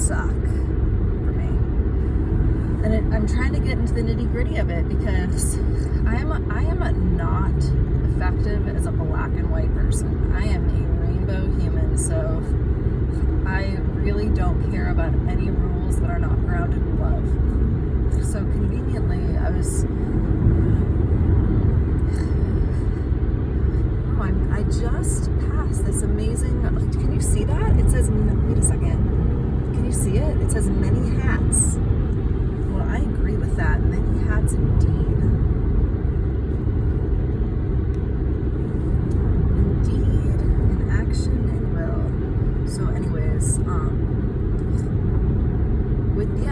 suck for me. And I'm trying to get into the nitty-gritty of it because I am not effective as a black and white person. I am a rainbow human, so I really don't care about any rules that are not grounded in love. So conveniently, I just passed this amazing, can you see that? It says, wait a second, can you see it? It says many hats. Well, I agree with that, many hats indeed. Indeed, in action and will. So anyways,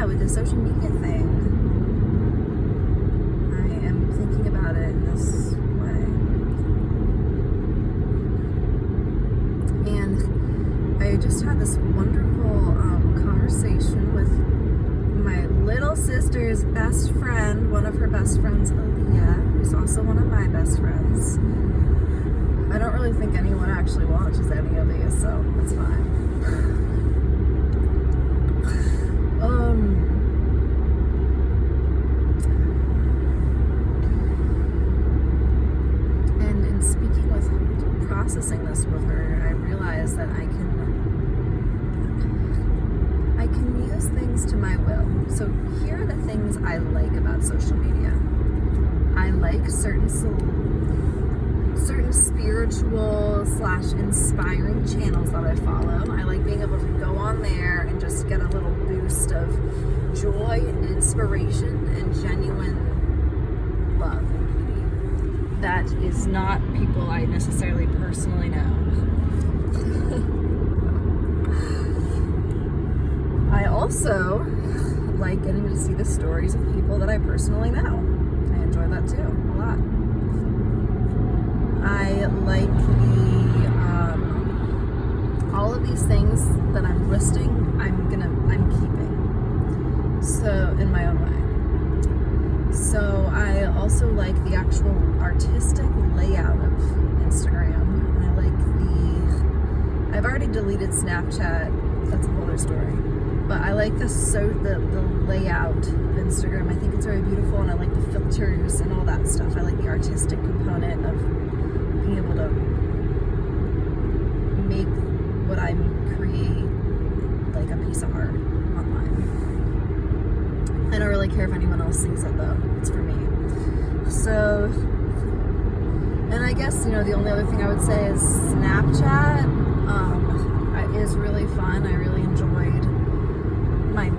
with the social media thing, I am thinking about it in this way. And I just had this wonderful conversation with my little sister's best friend, one of her best friends, Aaliyah, who's also one of my best friends. I don't really think anyone actually watches any of these, so it's fine. And in speaking with, processing this with her, I realized that I can use things to my will. So here are the things I like about social media. I like certain spiritual / inspiring channels that I follow. I like being able to go on there and just get a little boost of joy and inspiration and genuine love and beauty. That is not people I necessarily personally know. I also like getting to see the stories of people that I personally know. I enjoy that too, a lot. I like all of these things that I'm listing, I'm keeping. So, in my own way. So, I also like the actual artistic layout of Instagram. I've already deleted Snapchat, that's a whole other story. But I like the layout of Instagram. I think it's very beautiful, and I like the filters and all that stuff. I like the artistic component of being able to make what I create like a piece of art online. I don't really care if anyone else sees it though. It's for me. So, and I guess, the only other thing I would say is Snapchat is really fun. I really enjoyed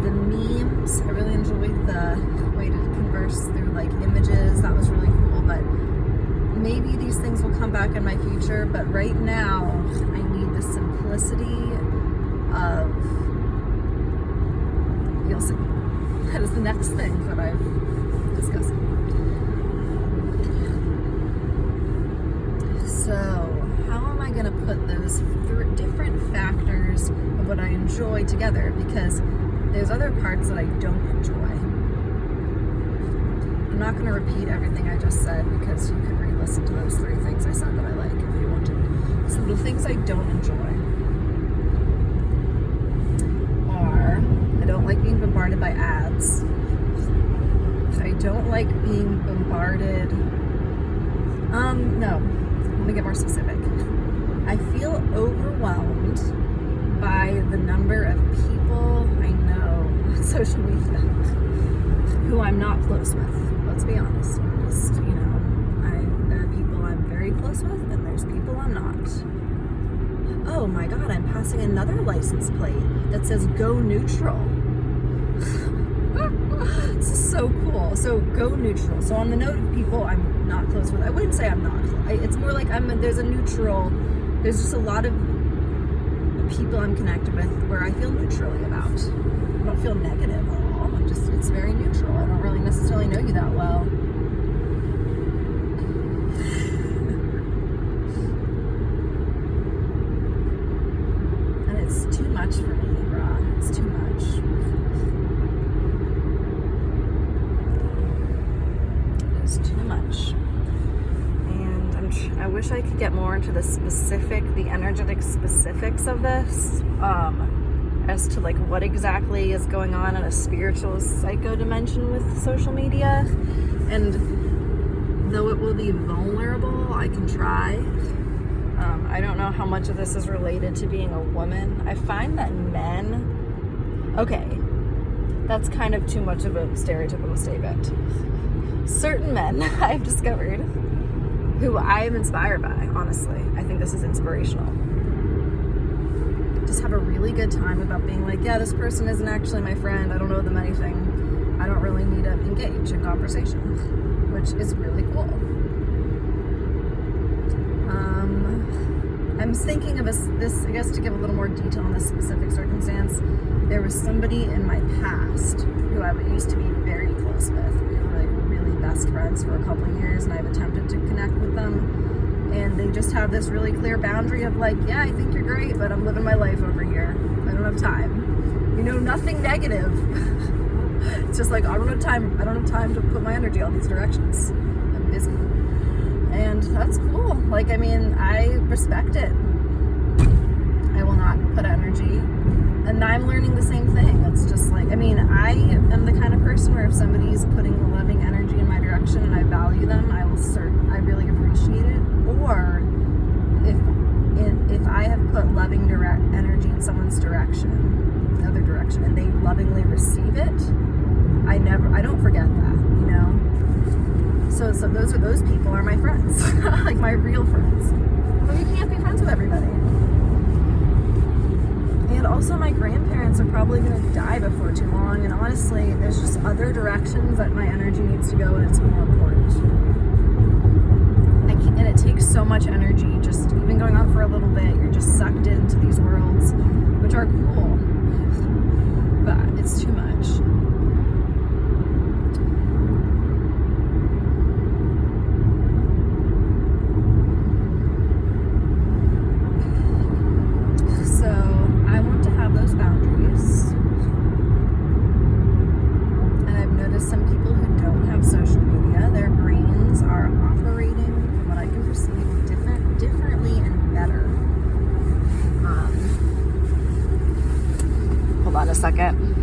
the memes. I really enjoyed the way to converse through like images. That was really cool, but maybe these things will come back in my future, but right now I need the simplicity of, you'll see. That is the next thing that I'm discussing. So how am I going to put those different factors of what I enjoy together? Because there's other parts that I don't enjoy. I'm not going to repeat everything I just said because you can re-listen to those 3 things I said that I like if you wanted. So the things I don't enjoy are, I don't like being bombarded by ads. I don't like being bombarded. No, let me get more specific. I feel overwhelmed by the number of people I know on social media who I'm not close with. Let's be honest. Just, there are people I'm very close with, and there's people I'm not. Oh my God, I'm passing another license plate that says Go Neutral. This is so cool. So Go Neutral. So on the note of people I'm not close with, I wouldn't say I'm not. It's more like there's a neutral. There's just a lot of people I'm connected with where I feel neutrally about. I don't feel negative at all. It's very neutral. I don't really necessarily know you that well. And it's too much for me, brah. It's too much. It is too much. And I wish I could get more into the energetic specifics of this. as to like what exactly is going on in a spiritual psycho dimension with social media. And though it will be vulnerable, I can try. I don't know how much of this is related to being a woman. I find that men, okay, that's kind of too much of a stereotypical statement. Certain men I've discovered who I am inspired by, honestly. I think this is inspirational. Just have a really good time about being like, yeah, this person isn't actually my friend. I don't know them anything. I don't really need to engage in conversation, which is really cool. I'm thinking of this, I guess, to give a little more detail on this specific circumstance. There was somebody in my past who I used to be very close with. We were like really best friends for a couple of years, and I've attempted to connect with them. And they just have this really clear boundary of like, yeah, I think you're great, but I'm living my life over here. I don't have time. You know, nothing negative. It's just like, I don't have time to put my energy all these directions. I'm busy. And that's cool. Like, I mean, I respect it. I will not put energy. And I'm learning the same thing. It's just like, I mean, I am the kind of person where if somebody's putting loving energy in my direction and I value them, I really appreciate it. Or if I have put loving direct energy in someone's direction, the other direction, and they lovingly receive it, I don't forget that, you know? So those people are my friends, like my real friends. Well, you can't be friends with everybody. And also my grandparents are probably going to die before too long, and honestly, there's just other directions that my energy needs to go, and it's more important. And it takes so much energy, just even going on for a little bit, you're just sucked into these worlds, which are cool, but it's too much. Hold on a second.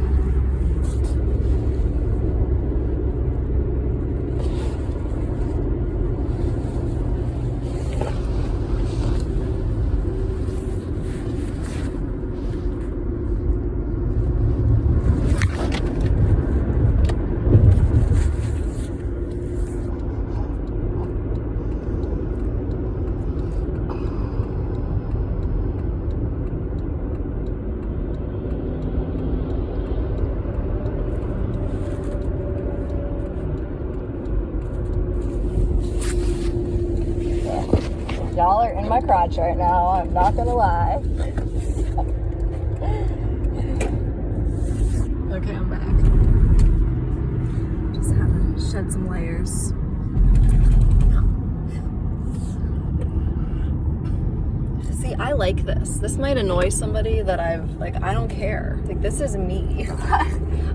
Y'all are in my crotch right now, I'm not gonna lie. Okay, I'm back. Just had to shed some layers. See, I like this. This might annoy somebody that I don't care. Like, this is me.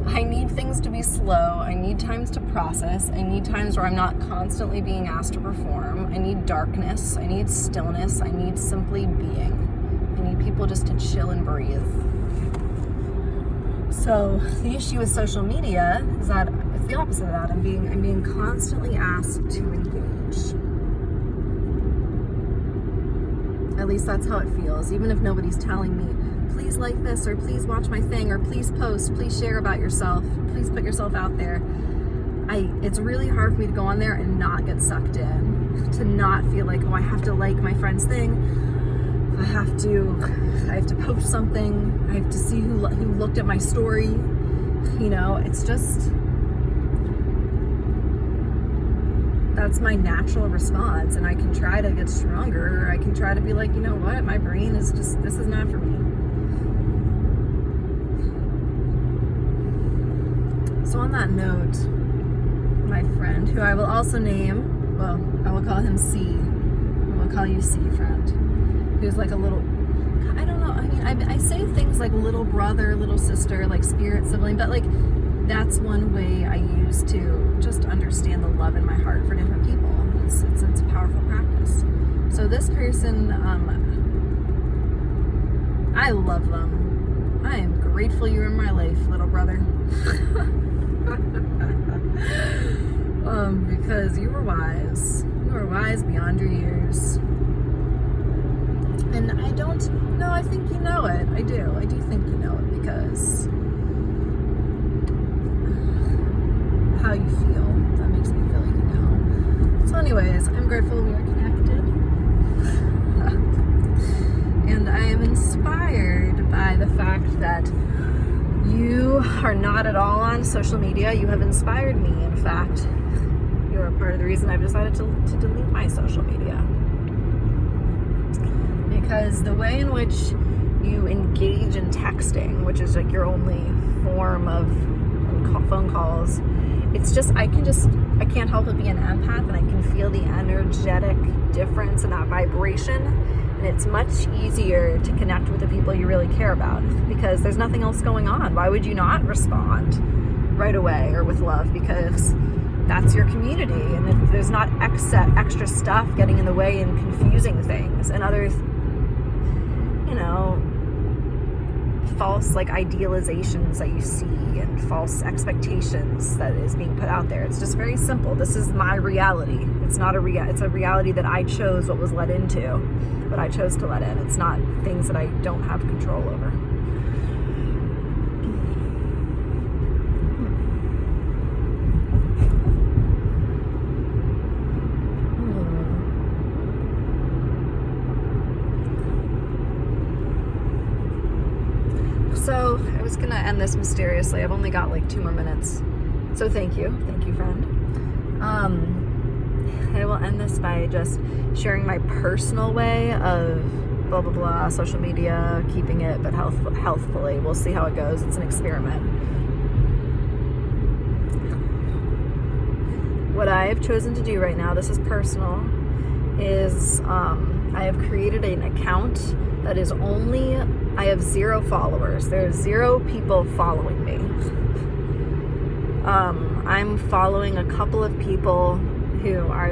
I need things to be slow. I need times to process. I need times where I'm not constantly being asked to perform. I need darkness. I need stillness. I need simply being. I need people just to chill and breathe. So the issue with social media is that it's the opposite of that. I'm being constantly asked to engage. At least that's how it feels. Even if nobody's telling me, please like this, or please watch my thing, or please post, please share about yourself, please put yourself out there. It's really hard for me to go on there and not get sucked in, to not feel like, oh, I have to like my friend's thing. I have to post something. I have to see who looked at my story. You know, it's just, that's my natural response, and I can try to get stronger, or I can try to be like, you know what, my brain is just, this is not for me. So on that note, my friend, who I will also name, well, I will call him C. I will call you C, friend, who's like a little, I don't know, I mean, I say things like little brother, little sister, like spirit sibling, but like, that's one way I use to just understand the love in my heart for different people. It's a powerful practice. So this person, I love them. I am grateful you're in my life, little brother. Because you were wise. You were wise beyond your years. And I don't know, I think you know it. I do think you know it, because how you feel, that makes me feel like you know. So anyways, I'm grateful we are connected. And I am inspired by the fact that you are not at all on social media. You have inspired me, in fact. You're a part of the reason I've decided to delete my social media. Because the way in which you engage in texting, which is like your only form of phone calls, it's just, I can't help but be an empath, and I can feel the energetic difference in that vibration. And it's much easier to connect with the people you really care about, because there's nothing else going on. Why would you not respond right away or with love? Because that's your community, and if there's not extra stuff getting in the way and confusing things and other, false idealizations that you see and false expectations that is being put out there. It's just very simple. This is my reality. It's not it's a reality that I chose what was let into, what I chose to let in. It's not things that I don't have control over. So I was gonna end this mysteriously. I've only got 2 more minutes. So thank you, friend. I will end this by just sharing my personal way of blah, blah, blah, social media, keeping it, but healthfully. We'll see how it goes. It's an experiment. What I have chosen to do right now, this is personal, is I have created an account that is I have 0 followers. There's 0 people following me. I'm following a couple of people who are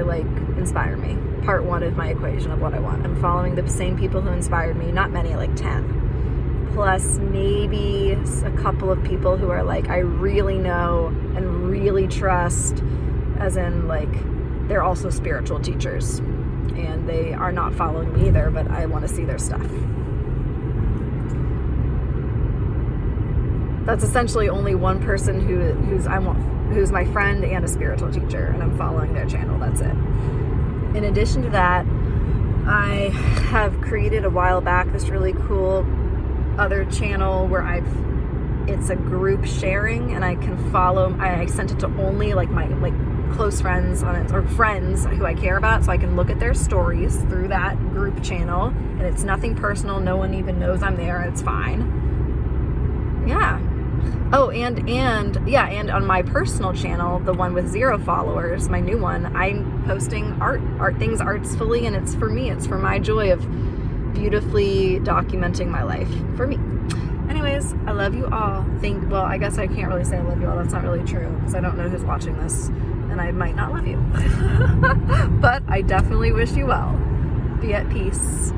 inspire me. Part 1 of my equation of what I want. I'm following the same people who inspired me, not many, 10. Plus maybe a couple of people who are I really know and really trust, as in they're also spiritual teachers. And they are not following me either, but I want to see their stuff. That's essentially only one person who's my friend and a spiritual teacher, and I'm following their channel. That's it. In addition to that, I have created a while back this really cool other channel where it's a group sharing, and I can follow. I sent it to only my close friends on it, or friends who I care about, so I can look at their stories through that group channel, and it's nothing personal. No one even knows I'm there, and it's fine. Yeah. Oh, and on my personal channel, the one with 0 followers, my new one, I'm posting art things artfully, and it's for me. It's for my joy of beautifully documenting my life for me. Anyways, I love you all. Well, I guess I can't really say I love you all. That's not really true, because I don't know who's watching this, and I might not love you. But I definitely wish you well. Be at peace.